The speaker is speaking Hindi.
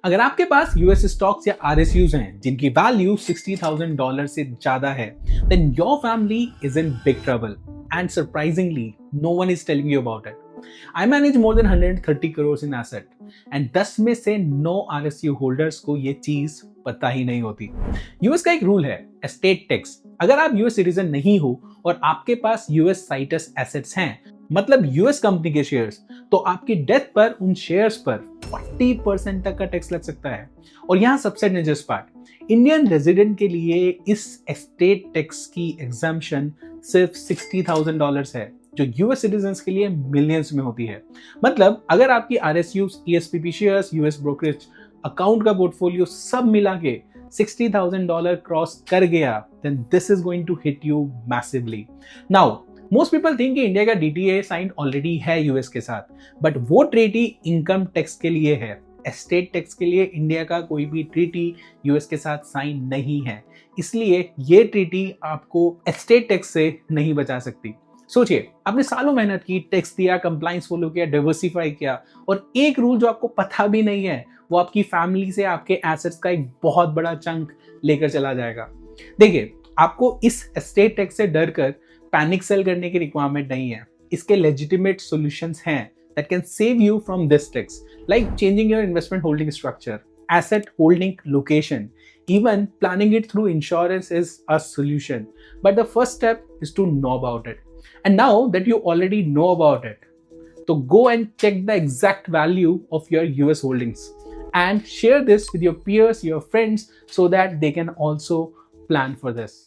अगर आपके पास यूएस स्टॉक्स या आरएसयूज हैं जिनकी वैल्यू $60,000 से ज्यादा है, then your family is in big trouble. And surprisingly, no one is telling you about it. I manage more than 130 crores in asset and 10 में से 9 RSU holders को ये चीज पता ही नहीं होती। यूएस का एक रूल है, एस्टेट टैक्स। अगर आप यूएस सिटीजन नहीं हो और आपके पास यूएस साइटस एसेट्स हैं, मतलब यूएस कंपनी के शेयर्स, तो आपकी डेथ पर उन शेयर्स पर 40% तक का टैक्स लग सकता है। और यहाँ सबसे डेंजरस पार्ट, इंडियन रेजिडेंट के लिए इस एस्टेट टैक्स की एग्जाम्पशन सिर्फ $60,000 है, जो यूएस सिटीजन्स के लिए मिलियंस में होती है। मतलब अगर आपकी आरएसयूज, ईएसपीपी शेयर्स, यूएस ब्रोकरेज अकाउंट का पोर्टफोलियो सब मिला के $60,000 क्रॉस कर गया, then this is going to hit you massively. Now, most people think कि इंडिया का DTA साइन ऑलरेडी है यूएस के साथ, बट वो ट्रीटी इनकम टैक्स के लिए है। एस्टेट टैक्स के लिए इंडिया का कोई भी ट्रीटी यूएस के साथ साइन नहीं है, इसलिए ये ट्रीटी आपको एस्टेट टैक्स से नहीं बचा सकती। सोचिए, आपने सालों मेहनत की, टैक्स दिया, कंप्लायंस फॉलो किया, डाइवर्सिफाई किया, और एक रूल जो आपको पता भी नहीं है वो आपकी फैमिली से आपके एसेट्स का एक बहुत बड़ा चंक लेकर चला जाएगा। देखिए, आपको इस एस्टेट टैक्स से डर कर पैनिक सेल करने की रिक्वायरमेंट नहीं है। इसके लेजिटिमेट सॉल्यूशंस हैं that can save you from this tax, like changing your investment holding structure, asset holding location, even planning it through insurance is a solution. But the first step is to know about it. And now that you already know about it, so go and check the exact value of your US holdings and share this with your peers, your friends, so that they can also plan for this.